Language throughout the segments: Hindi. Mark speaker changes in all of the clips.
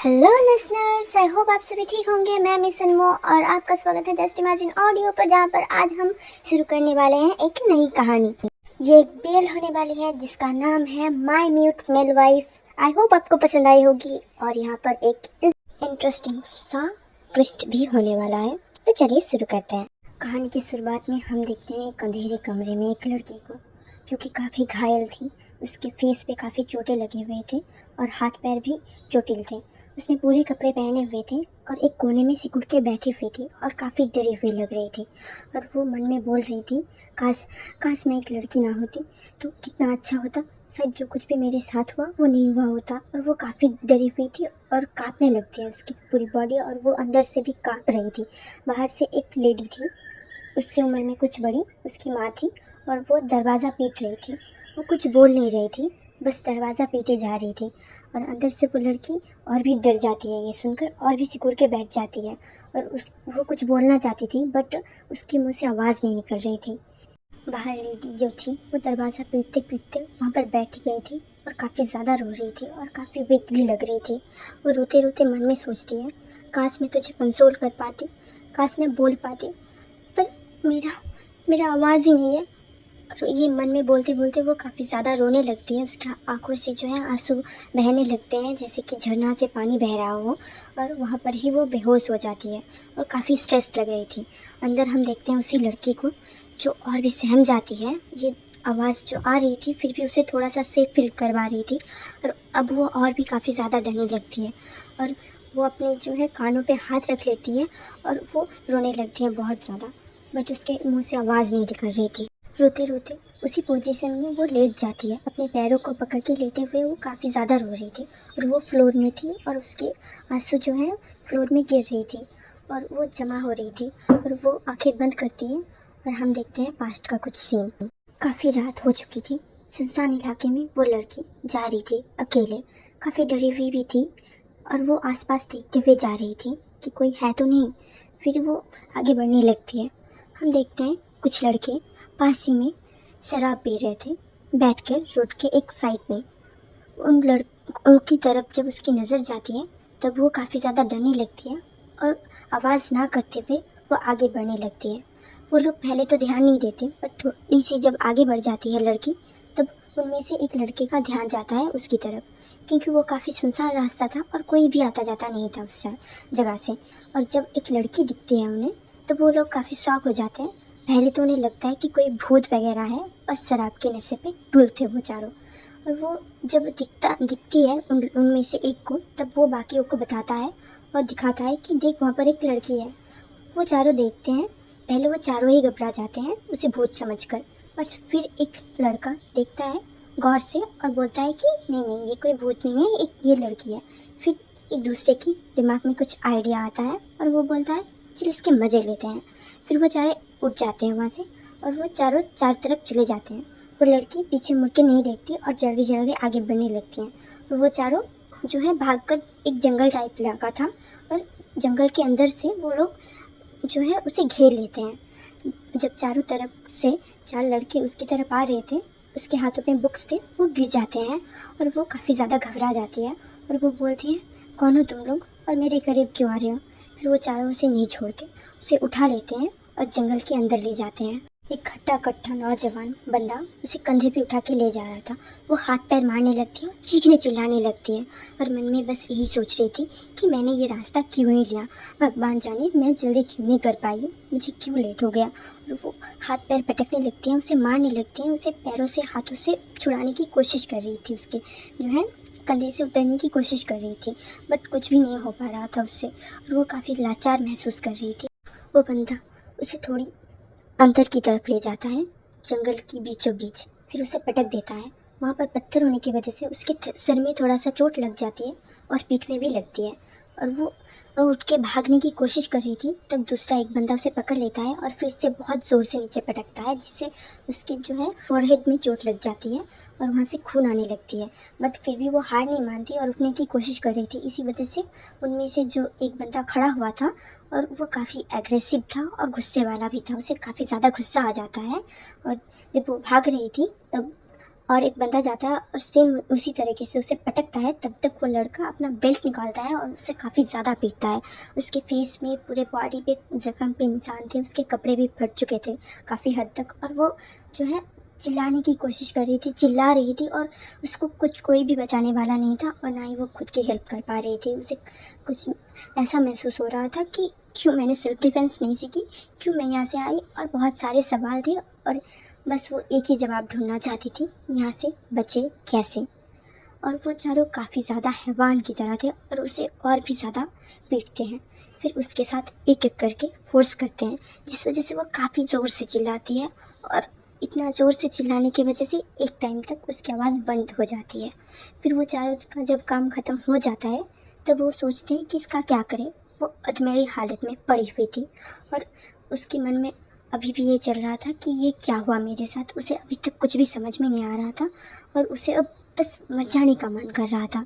Speaker 1: हेलो लिसनर्स, आई होप आप सभी ठीक होंगे। मैं मिस अनमो और आपका स्वागत है जस्ट इमेजिन ऑडियो पर, जहाँ पर आज हम शुरू करने वाले हैं एक नई कहानी। ये एक बेल होने वाली है जिसका नाम है my mute male wife. I hope आपको पसंद आई होगी और यहाँ पर एक इंटरेस्टिंग सा ट्विस्ट भी होने वाला है। तो चलिए शुरू करते हैं। कहानी की शुरुआत में हम देखते हैं एक अंधेरे कमरे में एक लड़की को जो कि काफ़ी घायल थी। उसके फेस पे काफ़ी चोटें लगे हुए थे और हाथ पैर भी चोटिल थे। उसने पूरे कपड़े पहने हुए थे और एक कोने में सिकुड़ के बैठी हुई थी और काफ़ी डरी हुई लग रही थी। और वो मन में बोल रही थी, काश मैं एक लड़की ना होती तो कितना अच्छा होता। शायद जो कुछ भी मेरे साथ हुआ वो नहीं हुआ होता। और वो काफ़ी डरी हुई थी और काँपने लगती है उसकी पूरी बॉडी, और वो अंदर से भी काँप रही थी। बाहर से एक लेडी थी, उससे उम्र में कुछ बड़ी, उसकी माँ थी और वो दरवाज़ा पीट रही थी। वो कुछ बोल नहीं रही थी, बस दरवाज़ा पीटे जा रही थी। और अंदर से वो लड़की और भी डर जाती है ये सुनकर, और भी सिकुड़ के बैठ जाती है। और वो कुछ बोलना चाहती थी बट उसके मुंह से आवाज़ नहीं निकल रही थी। बाहर लेडी जो थी वो दरवाज़ा पीटते पीटते वहाँ पर बैठ गई थी और काफ़ी ज़्यादा रो रही थी और काफ़ी वीक भी लग रही थी। वो रोते रोते मन में सोचती है, काश मैं तुझे कंसोल कर पाती, काश मैं बोल पाती, पर मेरा आवाज़ ही नहीं है। और ये मन में बोलते बोलते वो काफ़ी ज़्यादा रोने लगती है। उसकी आंखों से जो है आंसू बहने लगते हैं, जैसे कि झरना से पानी बह रहा हो। और वहाँ पर ही वो बेहोश हो जाती है और काफ़ी स्ट्रेस लग रही थी। अंदर हम देखते हैं उसी लड़की को जो और भी सहम जाती है। ये आवाज़ जो आ रही थी फिर भी उसे थोड़ा सा सेफ फील करवा रही थी, और अब वो और भी काफ़ी ज़्यादा डरने लगती है। और वो अपने जो है कानों पे हाथ रख लेती है और वो रोने लगती है बहुत ज़्यादा, बट उसके मुंह से आवाज़ नहीं निकल रही थी। रोते रोते उसी पोजीशन में वो लेट जाती है, अपने पैरों को पकड़ के लेटे हुए वो काफ़ी ज़्यादा रो रही थी। और वो फ्लोर में थी और उसके आंसू जो है फ्लोर में गिर रही थी और वो जमा हो रही थी। और वो आंखें बंद करती है और हम देखते हैं पास्ट का कुछ सीन। काफ़ी रात हो चुकी थी। सुनसान इलाके में वो लड़की जा रही थी अकेले, काफ़ी डरी हुई भी थी। और वो आसपास देखते हुए जा रही थी कि कोई है तो नहीं। फिर वो आगे बढ़ने लगती है। हम देखते हैं कुछ लड़के पास ही में शराब पी रहे थे बैठकर रोड के एक साइड में। उन लड़कों की तरफ जब उसकी नज़र जाती है तब वो काफ़ी ज़्यादा डरने लगती है और आवाज़ ना करते हुए वो आगे बढ़ने लगती है। वो लोग पहले तो ध्यान नहीं देते, पर थोड़ी सी जब आगे बढ़ जाती है लड़की तब उनमें से एक लड़के का ध्यान जाता है उसकी तरफ, क्योंकि वो काफ़ी सुनसान रास्ता था और कोई भी आता जाता नहीं था उस जगह से। और जब एक लड़की दिखती है उन्हें तो वो लोग काफ़ी शॉक हो जाते हैं। पहले तो उन्हें लगता है कि कोई भूत वगैरह है और शराब के नशे पे डुल थे वो चारों। और वो जब दिखती है उनमें से एक को, तब वो बाकियों को बताता है और दिखाता है कि देख वहाँ पर एक लड़की है। वो चारों देखते हैं, पहले वो चारों ही घबरा जाते हैं उसे भूत समझकर, बट फिर एक लड़का देखता है गौर से और बोलता है कि नहीं नहीं, ये कोई भूत नहीं है, एक ये लड़की है। फिर एक दूसरे की दिमाग में कुछ आइडिया आता है और वो बोलता है चल इसके मज़े लेते हैं। फिर वो चारों उठ जाते हैं वहाँ से और वो चारों चार तरफ चले जाते हैं। वो लड़की पीछे मुड़ के नहीं देखती और जल्दी जल्दी आगे बढ़ने लगती हैं। और वो चारों जो है भागकर एक जंगल टाइप इलाका था और जंगल के अंदर से वो लोग जो है उसे घेर लेते हैं। जब चारों तरफ से चार लड़के उसकी तरफ आ रहे थे, उसके हाथों में बुक्स थे, वो गिर जाते हैं और वो काफ़ी ज़्यादा घबरा जाती है। और वो बोलती है कौन हो तुम लोग और मेरे करीब क्यों आ रहे हो। फिर वो चारों उसे नहीं छोड़ते, उसे उठा लेते हैं और जंगल के अंदर ले जाते हैं। एक हट्टा कट्टा नौजवान बंदा उसे कंधे पे उठा के ले जा रहा था। वो हाथ पैर मारने लगती है और चीखने चिल्लाने लगती है और मन में बस यही सोच रही थी कि मैंने ये रास्ता क्यों ही लिया, भगवान जाने मैं जल्दी क्यों नहीं कर पाई, मुझे क्यों लेट हो गया। और वो हाथ पैर पटकने लगती हैं, उसे मारने लगती हैं, उसे पैरों से हाथों से छुड़ाने की कोशिश कर रही थी, उसके जो है कंधे से उतरने की कोशिश कर रही थी, बट कुछ भी नहीं हो पा रहा था उससे। और वो काफ़ी लाचार महसूस कर रही थी। वो बंदा उसे थोड़ी अंदर की तरफ ले जाता है, जंगल की बीचों बीच, फिर उसे पटक देता है। वहाँ पर पत्थर होने की वजह से उसके सर में थोड़ा सा चोट लग जाती है और पीठ में भी लगती है। और वो उठ के भागने की कोशिश कर रही थी, तब दूसरा एक बंदा उसे पकड़ लेता है और फिर से बहुत ज़ोर से नीचे पटकता है, जिससे उसके जो है फोरहेड में चोट लग जाती है और वहाँ से खून आने लगती है। बट फिर भी वो हार नहीं मानती और उठने की कोशिश कर रही थी। इसी वजह से उनमें से जो एक बंदा खड़ा हुआ था और वो काफ़ी एग्रेसिव था और गुस्से वाला भी था, उसे काफ़ी ज़्यादा गुस्सा आ जाता है। और जब वो भाग रही थी तब और एक बंदा जाता है और सेम उसी तरीके से उसे पटकता है। तब तक वो लड़का अपना बेल्ट निकालता है और उससे काफ़ी ज़्यादा पीटता है। उसके फेस में, पूरे बॉडी पे जख्म पे निशान थे, उसके कपड़े भी फट चुके थे काफ़ी हद तक, और वो जो है चिल्लाने की कोशिश कर रही थी, चिल्ला रही थी, और उसको कोई भी बचाने वाला नहीं था, और ना ही वो खुद की हेल्प कर पा रही थी। उसे कुछ ऐसा महसूस हो रहा था कि क्यों मैंने सेल्फ डिफेंस नहीं सीखी, क्यों मैं यहाँ से आई, और बहुत सारे सवाल थे, और बस वो एक ही जवाब ढूंढना चाहती थी, यहाँ से बचे कैसे। और वो चारों काफ़ी ज़्यादा हैवान की तरह थे और उसे और भी ज़्यादा पीटते हैं। फिर उसके साथ एक एक करके फोर्स करते हैं, जिस वजह से वो काफ़ी ज़ोर से चिल्लाती है, और इतना ज़ोर से चिल्लाने की वजह से एक टाइम तक उसकी आवाज़ बंद हो जाती है। फिर वो चारों का जब काम ख़त्म हो जाता है तब वो सोचते हैं कि इसका क्या करें। वो अधमरी हालत में पड़ी हुई थी और उसके मन में अभी भी ये चल रहा था कि ये क्या हुआ मेरे साथ। उसे अभी तक कुछ भी समझ में नहीं आ रहा था और उसे अब बस मर जाने का मन कर रहा था।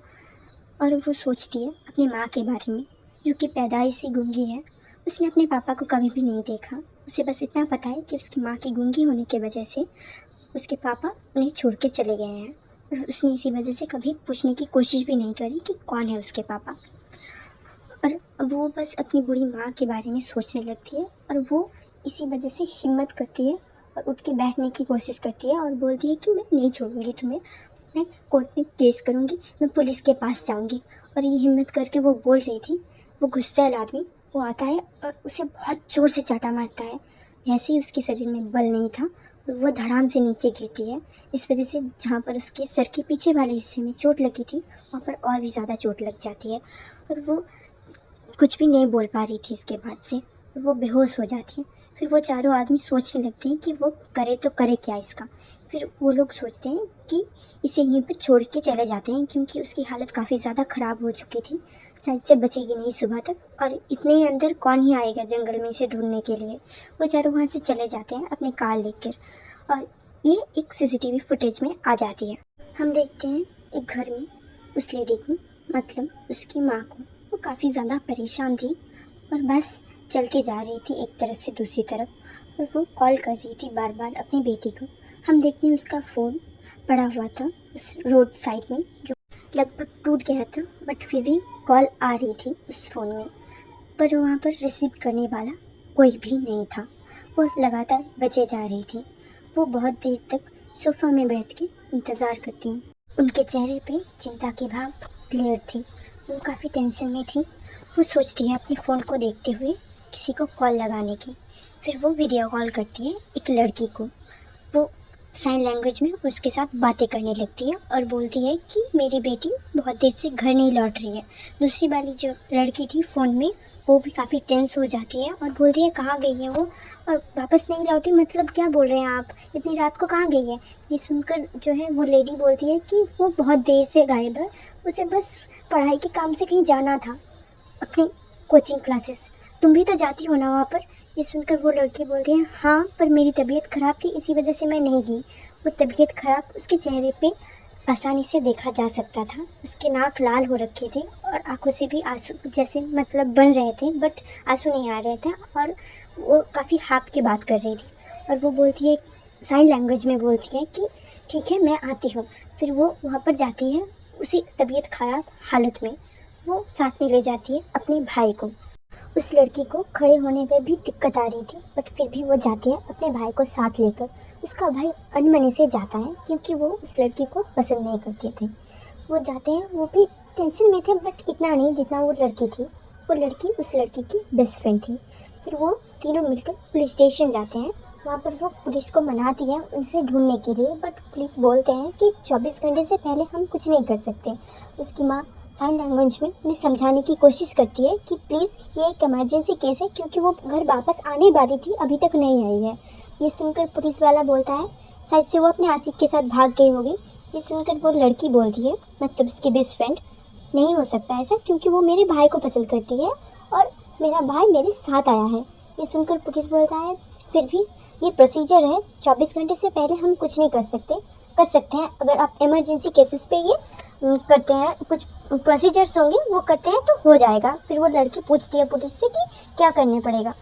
Speaker 1: और वो सोचती है अपनी माँ के बारे में, जो कि पैदाइश से गूंगी है। उसने अपने पापा को कभी भी नहीं देखा। उसे बस इतना पता है कि उसकी माँ की गूंगी होने की वजह से उसके पापा उन्हें छोड़ के चले गए हैं, और उसने इसी वजह से कभी पूछने की कोशिश भी नहीं करी कि कौन है उसके पापा। और अब वो बस अपनी बूढ़ी माँ के बारे में सोचने लगती है, और वो इसी वजह से हिम्मत करती है और उठ के बैठने की कोशिश करती है और बोलती है कि मैं नहीं छोड़ूंगी तुम्हें, मैं कोर्ट में केस करूंगी, मैं पुलिस के पास जाऊंगी। और ये हिम्मत करके वो बोल रही थी, वो गुस्सैल आदमी वो आता है और उसे बहुत ज़ोर से चाटा मारता है। ऐसे ही उसके शरीर में बल नहीं था और वो धड़ाम से नीचे गिरती है। इस वजह से जहाँ पर उसके सर के पीछे वाले हिस्से में चोट लगी थी वहाँ पर और भी ज़्यादा चोट लग जाती है, और वो कुछ भी नहीं बोल पा रही थी इसके बाद से, वो बेहोश हो जाती है। फिर वो चारों आदमी सोचने लगते हैं कि वो करे तो करे क्या इसका। फिर वो लोग सोचते हैं कि इसे यहीं पर छोड़ के चले जाते हैं, क्योंकि उसकी हालत काफ़ी ज़्यादा ख़राब हो चुकी थी, शायद से बचेगी नहीं सुबह तक, और इतने ही अंदर कौन ही आएगा जंगल में इसे ढूंढने के लिए। वो चारों वहाँ से चले जाते हैं अपनी कार लेकर, और ये एक सीसीटीवी फुटेज में आ जाती है। हम देखते हैं एक घर में उस लेडी को, मतलब उसकी माँ को। वो काफ़ी ज़्यादा परेशान थी और बस चलती जा रही थी एक तरफ से दूसरी तरफ, और वो कॉल कर रही थी बार बार अपनी बेटी को। हम देखते हैं उसका फ़ोन पड़ा हुआ था उस रोड साइड में, जो लगभग टूट गया था, बट फिर भी कॉल आ रही थी उस फ़ोन में, पर वहाँ पर रिसीव करने वाला कोई भी नहीं था। वो लगातार बजे जा रही थी। वो बहुत देर तक सोफ़ा में बैठ के इंतज़ार करती हूँ। उनके चेहरे पे चिंता की भाव क्लियर थी, वो काफ़ी टेंशन में थी। वो सोचती है अपने फ़ोन को देखते हुए किसी को कॉल लगाने की। फिर वो वीडियो कॉल करती है एक लड़की को। वो साइन लैंग्वेज में उसके साथ बातें करने लगती है और बोलती है कि मेरी बेटी बहुत देर से घर नहीं लौट रही है। दूसरी वाली जो लड़की थी फ़ोन में, वो भी काफ़ी टेंस हो जाती है और बोलती है कहाँ गई है वो, और वापस नहीं लौटी मतलब क्या बोल रहे हैं आप, इतनी रात को कहाँ गई है। ये सुनकर जो है वो लेडी बोलती है कि वो बहुत देर से गायब है, उसे बस पढ़ाई के काम से कहीं जाना था, अपनी कोचिंग क्लासेस। तुम भी तो जाती हो ना वहाँ पर। ये सुनकर वो लड़की बोलती है हाँ, पर मेरी तबीयत ख़राब थी इसी वजह से मैं नहीं गई। वो तबीयत ख़राब उसके चेहरे पे आसानी से देखा जा सकता था। उसके नाक लाल हो रखे थे और आंखों से भी आंसू जैसे मतलब बन रहे थे, बट आंसू नहीं आ रहे थे, और वो काफ़ी हाँफ के बात कर रही थी। और वो बोलती है साइन लैंग्वेज में, बोलती है कि ठीक है मैं आती हूँ। फिर वो वहाँ पर जाती है उसी तबीयत ख़राब हालत में। वो साथ में ले जाती है अपने भाई को। उस लड़की को खड़े होने में भी दिक्कत आ रही थी, बट फिर भी वो जाती है अपने भाई को साथ लेकर। उसका भाई अनमने से जाता है क्योंकि वो उस लड़की को पसंद नहीं करते थे। वो जाते हैं, वो भी टेंशन में थे, बट इतना नहीं जितना वो लड़की थी। वो लड़की उस लड़की की बेस्ट फ्रेंड थी। फिर वो तीनों मिलकर पुलिस स्टेशन जाते हैं। वहाँ पर वो पुलिस को मनाती है उनसे ढूंढने के लिए, बट पुलिस बोलते हैं कि 24 घंटे से पहले हम कुछ नहीं कर सकते। उसकी माँ साइन लैंग्वेज में उन्हें समझाने की कोशिश करती है कि प्लीज़ ये एक इमरजेंसी केस है, क्योंकि वो घर वापस आने वाली थी, अभी तक नहीं आई है। ये सुनकर पुलिस वाला बोलता है शायद से वो अपने आशिक के साथ भाग गई होगी। ये सुनकर वो लड़की बोलती है, मतलब उसकी बेस्ट फ्रेंड, नहीं हो सकता ऐसा, क्योंकि वो मेरे भाई को पसंद करती है और मेरा भाई मेरे साथ आया है। ये सुनकर पुलिस बोलता है फिर भी ये प्रोसीजर है, 24 घंटे से पहले हम कुछ नहीं कर सकते हैं अगर आप इमरजेंसी केसेस पे ये करते हैं, कुछ प्रोसीजर्स होंगे वो करते हैं तो हो जाएगा। फिर वो लड़की पूछती है पुलिस से कि क्या करने पड़ेगा।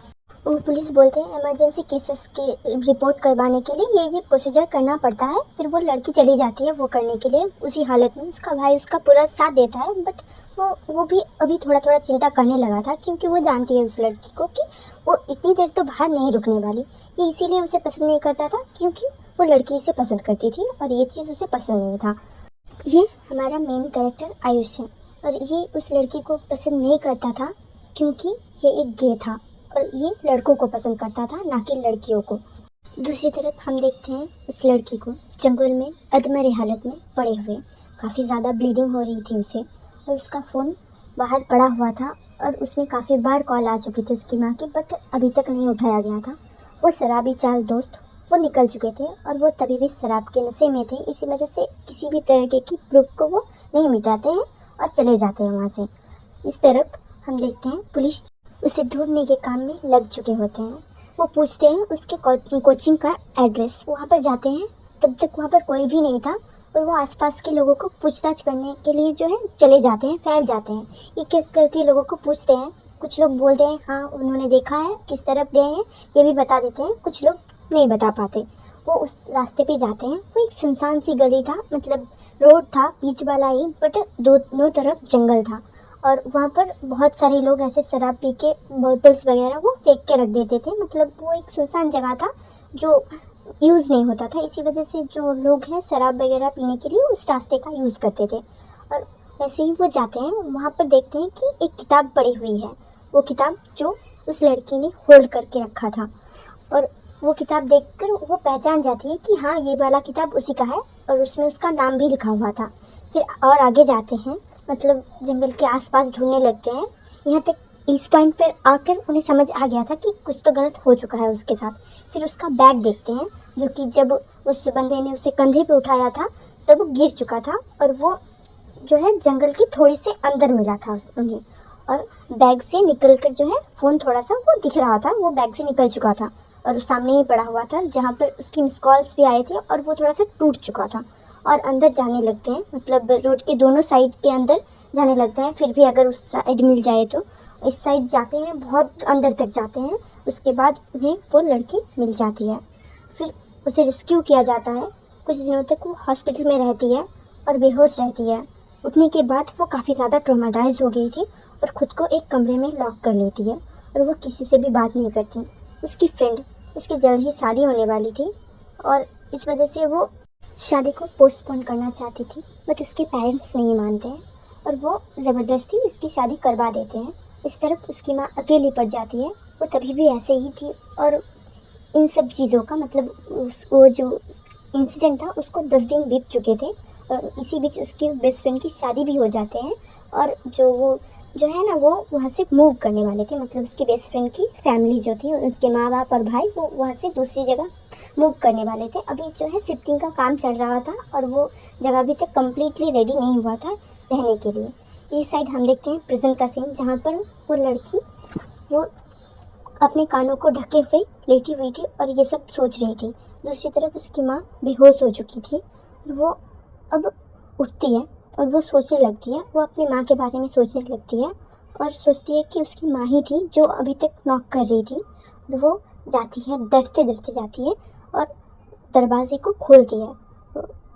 Speaker 1: वो पुलिस बोलते हैं इमरजेंसी केसेस के रिपोर्ट करवाने के लिए ये प्रोसीजर करना पड़ता है। फिर वो लड़की चली जाती है वो करने के लिए। उसी हालत में उसका भाई उसका पूरा साथ देता है, बट वो भी अभी थोड़ा थोड़ा चिंता करने लगा था, क्योंकि वो जानती है उस लड़की को कि वो इतनी देर तो बाहर नहीं रुकने वाली। ये इसीलिए उसे पसंद नहीं करता था क्योंकि वो लड़की इसे पसंद करती थी और ये चीज़ उसे पसंद नहीं था। ये हमारा मेन कैरेक्टर आयुष है और ये उस लड़की को पसंद नहीं करता था क्योंकि ये एक गे था और ये लड़कों को पसंद करता था, ना कि लड़कियों को। दूसरी तरफ हम देखते हैं उस लड़की को जंगल में अधमरे हालत में पड़े हुए। काफ़ी ज़्यादा ब्लीडिंग हो रही थी उसे और उसका फ़ोन बाहर पड़ा हुआ था और उसमें काफ़ी बार कॉल आ चुकी थी उसकी माँ की, बट अभी तक नहीं उठाया गया था। वो शराबी 4 दोस्त वो निकल चुके थे और वो तभी भी शराब के नशे में थे। इसी वजह से किसी भी तरीके की प्रूफ को वो नहीं मिटाते हैं और चले जाते हैं वहाँ से। इस तरफ हम देखते हैं पुलिस उसे ढूंढने के काम में लग चुके होते हैं। वो पूछते हैं उसके कोचिंग का एड्रेस। वहाँ पर जाते हैं, तब तक वहाँ पर कोई भी नहीं था और वो आसपास के लोगों को पूछताछ करने के लिए जो है चले जाते हैं, फैल जाते हैं। एक एक करके लोगों को पूछते हैं। कुछ लोग बोलते हैं हाँ उन्होंने देखा है, किस तरफ गए हैं ये भी बता देते हैं। कुछ लोग नहीं बता पाते। वो उस रास्ते पे जाते हैं। वो एक सुनसान सी गली था, मतलब रोड था बीच वाला ही, बट दोनों तरफ जंगल था और वहाँ पर बहुत सारे लोग ऐसे शराब पी के बोतल्स वगैरह वो फेंक के रख देते थे। मतलब वो एक सुनसान जगह था जो यूज़ नहीं होता था। इसी वजह से जो लोग हैं शराब वगैरह पीने के लिए उस रास्ते का यूज़ करते थे। और वैसे ही वो जाते हैं, वहाँ पर देखते हैं कि एक किताब पड़ी हुई है। वो किताब जो उस लड़की ने होल्ड करके रखा था और वो किताब देखकर वो पहचान जाती है कि हाँ ये वाला किताब उसी का है और उसमें उसका नाम भी लिखा हुआ था। फिर और आगे जाते हैं, मतलब जंगल के आसपास ढूंढने लगते हैं। यहाँ तक इस पॉइंट पर आकर उन्हें समझ आ गया था कि कुछ तो गलत हो चुका है उसके साथ। फिर उसका बैग देखते हैं जो कि जब उस बंदे ने उसे कंधे पे उठाया था तब वो गिर चुका था और वो जो है जंगल की थोड़ी से अंदर मिला था उन्हें। और बैग से निकल कर जो है फ़ोन थोड़ा सा वो दिख रहा था, वो बैग से निकल चुका था और सामने ही पड़ा हुआ था जहाँ पर उसकी मिस कॉल्स भी आए थे और वो थोड़ा सा टूट चुका था। और अंदर जाने लगते हैं, मतलब रोड के दोनों साइड के अंदर जाने लगते हैं। फिर भी अगर उस साइड मिल जाए तो इस साइड जाते हैं, बहुत अंदर तक जाते हैं। उसके बाद उन्हें वो लड़की मिल जाती है। फिर उसे रेस्क्यू किया जाता है। कुछ दिनों तक वो हॉस्पिटल में रहती है और बेहोश रहती है। उठने के बाद वो काफ़ी ज़्यादा ट्रॉमाटाइज हो गई थी और ख़ुद को एक कमरे में लॉक कर लेती है और वो किसी से भी बात नहीं करती। उसकी फ्रेंड उसकी जल्द ही शादी होने वाली थी और इस वजह से वो शादी को पोस्टपोन करना चाहती थी, बट उसके पेरेंट्स नहीं मानते हैं और वो ज़बरदस्ती उसकी शादी करवा देते हैं। इस तरफ उसकी माँ अकेली पड़ जाती है। वो तभी भी ऐसे ही थी और इन सब चीज़ों का मतलब वो जो इंसिडेंट था उसको 10 दिन बीत चुके थे और इसी बीच उसकी बेस्ट फ्रेंड की शादी भी हो जाते हैं। और जो है ना वो वहाँ से मूव करने वाले थे, मतलब उसकी बेस्ट फ्रेंड की फैमिली जो थी, उसके माँ बाप और भाई, वो वहाँ से दूसरी जगह मूव करने वाले थे। अभी जो है शिफ्टिंग का काम चल रहा था और वो जगह अभी तक कम्प्लीटली रेडी नहीं हुआ था रहने के लिए। इस साइड हम देखते हैं प्रिजन का सीन, जहाँ पर वो लड़की वो अपने कानों को ढके हुए लेटी हुई थी और ये सब सोच रही थी। दूसरी तरफ उसकी माँ बेहोश हो चुकी थी और वो अब उठती है और वो सोचने लगती है, वो अपनी माँ के बारे में सोचने लगती है और सोचती है कि उसकी माँ ही थी जो अभी तक नॉक कर रही थी। तो वो जाती है, डरते डरते जाती है और दरवाजे को खोलती है।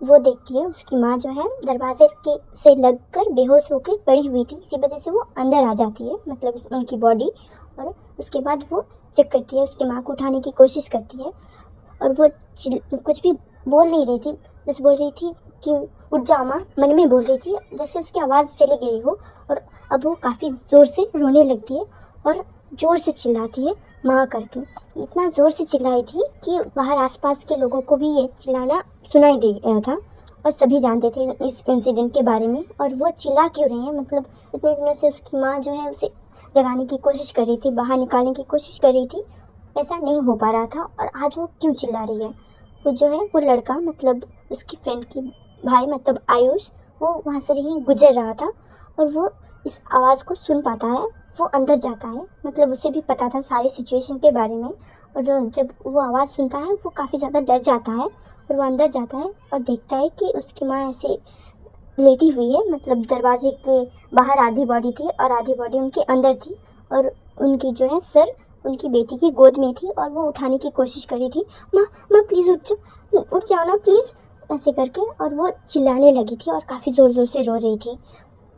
Speaker 1: वो देखती है उसकी माँ जो है दरवाजे के से लगकर बेहोश होकर पड़ी हुई थी। इसी वजह से वो अंदर आ जाती है, मतलब उनकी बॉडी। और उसके बाद वो चेक करती है, उसकी माँ को उठाने की कोशिश करती है और वो कुछ भी बोल नहीं रही थी, बस बोल रही थी कि उठ जाओ माँ, मन में बोल रही थी, जैसे उसकी आवाज़ चली गई हो। और अब वो काफ़ी ज़ोर से रोने लगती है और ज़ोर से चिल्लाती है माँ करके। इतना ज़ोर से चिल्लाई थी कि बाहर आसपास के लोगों को भी ये चिल्लाना सुनाई दे रहा था और सभी जानते थे इस इंसिडेंट के बारे में। और वो चिल्ला क्यों रही है, मतलब इतने दिनों से उसकी माँ जो है उसे जगाने की कोशिश कर रही थी, बाहर निकालने की कोशिश कर रही थी, ऐसा नहीं हो पा रहा था। और आज वो क्यों चिल्ला रही है? वो जो है वो लड़का, मतलब उसकी फ्रेंड की भाई, मतलब आयुष, वो वहाँ से ही गुजर रहा था और वो इस आवाज़ को सुन पाता है। वो अंदर जाता है, मतलब उसे भी पता था सारी सिचुएशन के बारे में। और जब वो आवाज़ सुनता है वो काफ़ी ज़्यादा डर जाता है और वो अंदर जाता है और देखता है कि उसकी माँ ऐसे लेटी हुई है, मतलब दरवाजे के बाहर आधी बॉडी थी और आधी बॉडी उनके अंदर थी और उनकी जो है सर उनकी बेटी की गोद में थी और वो उठाने की कोशिश कर रही थी। माँ माँ प्लीज़ उठ जाओ ना प्लीज़, ऐसे करके, और वो चिल्लाने लगी थी और काफ़ी ज़ोर ज़ोर से रो रही थी।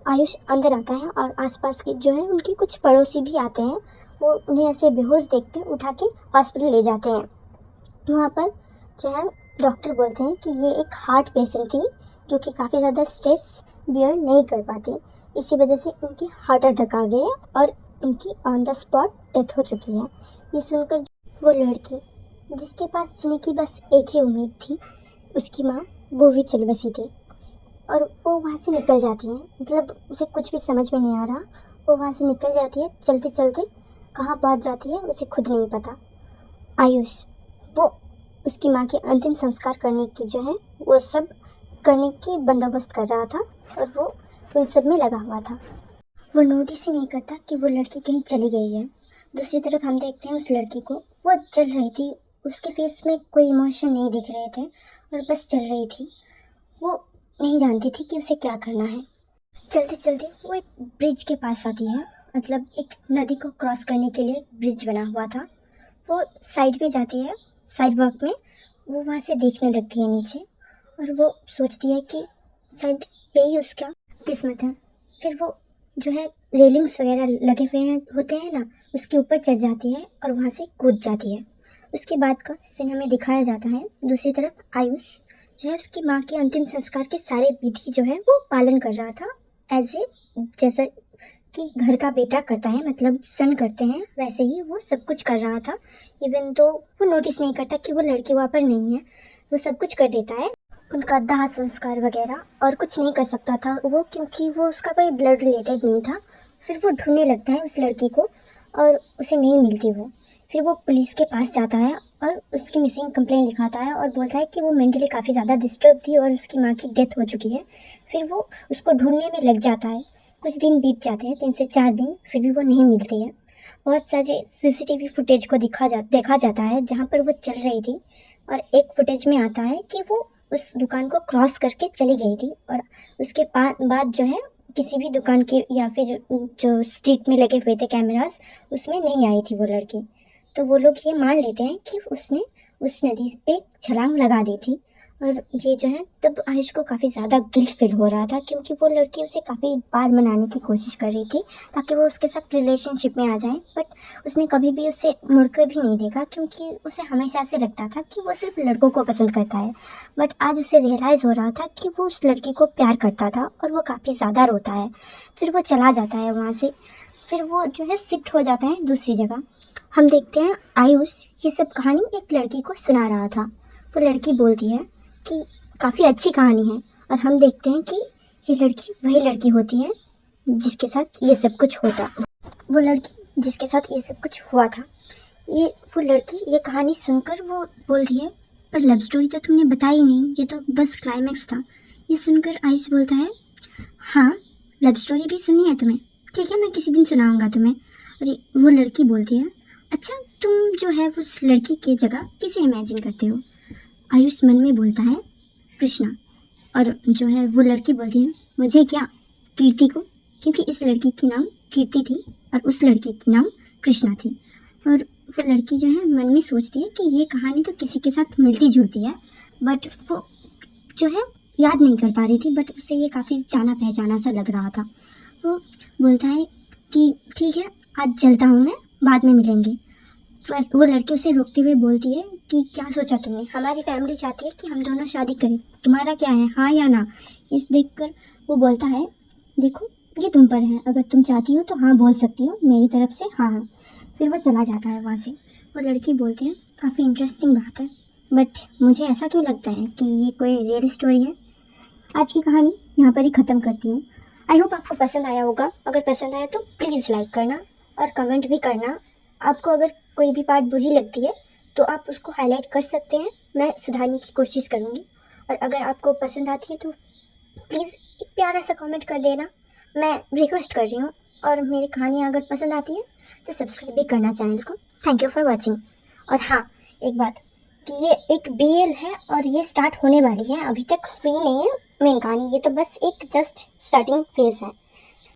Speaker 1: आयुष अंदर आता है और आसपास के जो है उनके कुछ पड़ोसी भी आते हैं। वो उन्हें ऐसे बेहोश देख कर उठा के हॉस्पिटल ले जाते हैं। वहाँ पर जो है डॉक्टर बोलते हैं कि ये एक हार्ट पेशेंट थी जो कि काफ़ी ज़्यादा स्ट्रेस बियर नहीं कर पाती, इसी वजह से इनकी हार्ट अटैक आ गया और इनकी ऑन द स्पॉट डेथ हो चुकी है। ये सुनकर वो लड़की जिसके पास जीने की बस एक ही उम्मीद थी, उसकी माँ, वो भी चल बसी थी और वो वहाँ से निकल जाती है। मतलब उसे कुछ भी समझ में नहीं आ रहा, वो वहाँ से निकल जाती है। चलते चलते कहाँ पहुँच जाती है उसे खुद नहीं पता। आयुष वो उसकी माँ के अंतिम संस्कार करने की जो है वो सब करने की बंदोबस्त कर रहा था और वो उन सब में लगा हुआ था। वो नोटिस ही नहीं करता कि वो लड़की कहीं चली गई है। दूसरी तरफ हम देखते हैं उस लड़की को, वो चल रही थी, उसके फेस में कोई इमोशन नहीं दिख रहे थे और बस चल रही थी। वो नहीं जानती थी कि उसे क्या करना है। चलते चलते वो एक ब्रिज के पास आती है, मतलब एक नदी को क्रॉस करने के लिए ब्रिज बना हुआ था। वो साइड में जाती है, साइड वॉक में वो वहाँ से देखने लगती है नीचे और वो सोचती है कि शायद यही उसका किस्मत है। फिर वो जो है रेलिंग्स वगैरह लगे हुए हैं होते हैं ना, उसके ऊपर चढ़ जाती है और वहाँ से कूद जाती है। उसके बाद का सीन हमें दिखाया जाता है। दूसरी तरफ आयुष जो है उसकी माँ के अंतिम संस्कार के सारे विधि जो है वो पालन कर रहा था, जैसा कि घर का बेटा करता है, मतलब सन करते हैं, वैसे ही वो सब कुछ कर रहा था। इवन तो वो नोटिस नहीं करता कि वो लड़की वहाँ पर नहीं है, वो सब कुछ कर देता है। उनका दाह संस्कार वगैरह और कुछ नहीं कर सकता था वो, क्योंकि वो उसका कोई ब्लड रिलेटेड नहीं था। फिर वो ढूंढने लगता है उस लड़की को और उसे नहीं मिलती वो। फिर वो पुलिस के पास जाता है और उसकी मिसिंग कंप्लेन लिखाता है और बोलता है कि वो मेंटली काफ़ी ज़्यादा डिस्टर्ब थी और उसकी माँ की डेथ हो चुकी है। फिर वो उसको ढूंढने में लग जाता है। कुछ दिन बीत जाते हैं, 3 से 4 दिन, फिर भी वो नहीं मिलती है। बहुत सारे सीसीटीवी फुटेज को देखा जाता है जहाँ पर वो चल रही थी और एक फुटेज में आता है कि वो उस दुकान को क्रॉस करके चली गई थी और उसके बाद जो है किसी भी दुकान के या फिर जो स्ट्रीट में लगे हुए थे कैमरास, उसमें नहीं आई थी वो लड़की। तो वो लोग ये मान लेते हैं कि उसने उस नदी पे छलांग लगा दी थी। और ये जो है तब आयुष को काफ़ी ज़्यादा गिल्ट फील हो रहा था, क्योंकि वो लड़की उसे काफ़ी बार मनाने की कोशिश कर रही थी ताकि वो उसके साथ रिलेशनशिप में आ जाए, बट उसने कभी भी उसे मुड़कर भी नहीं देखा, क्योंकि उसे हमेशा से लगता था कि वो सिर्फ लड़कों को पसंद करता है। बट आज उसे रियलाइज़ हो रहा था कि वो उस लड़की को प्यार करता था और वो काफ़ी ज़्यादा रोता है। फिर वो चला जाता है वहाँ से। फिर वो जो है शिफ्ट हो जाता है दूसरी जगह। हम देखते हैं आयुष ये सब कहानी एक लड़की को सुना रहा था। वो लड़की बोलती है कि काफ़ी अच्छी कहानी है, और हम देखते हैं कि ये लड़की वही लड़की होती है जिसके साथ ये सब कुछ होता, वो लड़की जिसके साथ ये सब कुछ हुआ था। वो लड़की ये कहानी सुनकर वो बोलती है, पर लव स्टोरी तो तुमने बताई नहीं, ये तो बस क्लाइमैक्स था। ये सुनकर आयुष बोलता है, हाँ लव स्टोरी भी सुननी है तुम्हें, ठीक है मैं किसी दिन सुनाऊंगा तुम्हें। और वो लड़की बोलती है, अच्छा तुम जो है उस लड़की की जगह किसे इमेजिन करते हो? आयुष मन में बोलता है, कृष्णा। और जो है वो लड़की बोलती है, मुझे क्या, कीर्ति को, क्योंकि इस लड़की की नाम कीर्ति थी और उस लड़की की नाम कृष्णा थी। और वो लड़की जो है मन में सोचती है कि ये कहानी तो किसी के साथ मिलती जुलती है, बट वो जो है याद नहीं कर पा रही थी, बट उसे ये काफ़ी जाना पहचाना सा लग रहा था। वो बोलता है कि ठीक है आज चलता हूँ मैं, बाद में मिलेंगे। पर वो लड़की उसे रोकते हुए बोलती है कि क्या सोचा तुमने, हमारी फैमिली चाहती है कि हम दोनों शादी करें, तुम्हारा क्या है, हाँ या ना? इस देखकर वो बोलता है, देखो ये तुम पर है, अगर तुम चाहती हो तो हाँ बोल सकती हो, मेरी तरफ से हाँ है। फिर वो चला जाता है वहाँ से। वो लड़की बोलती है, काफ़ी इंटरेस्टिंग बात है, बट मुझे ऐसा क्यों लगता है कि ये कोई रियल स्टोरी है। आज की कहानी यहाँ पर ही ख़त्म करती हूँ। आई होप आपको पसंद आया होगा। अगर पसंद आया तो प्लीज़ लाइक करना और कमेंट भी करना। आपको अगर कोई भी पार्ट बुरी लगती है तो आप उसको हाईलाइट कर सकते हैं, मैं सुधारने की कोशिश करूँगी। और अगर आपको पसंद आती है तो प्लीज़ एक प्यारा सा कमेंट कर देना, मैं रिक्वेस्ट कर रही हूँ। और मेरी कहानियाँ अगर पसंद आती है तो सब्सक्राइब भी करना चैनल को। Thank you for watching. और हाँ एक बात कि ये एक BL है और ये स्टार्ट होने वाली है, अभी तक फ्री नहीं है मेन कहानी, ये तो बस एक जस्ट स्टार्टिंग फेज़ है।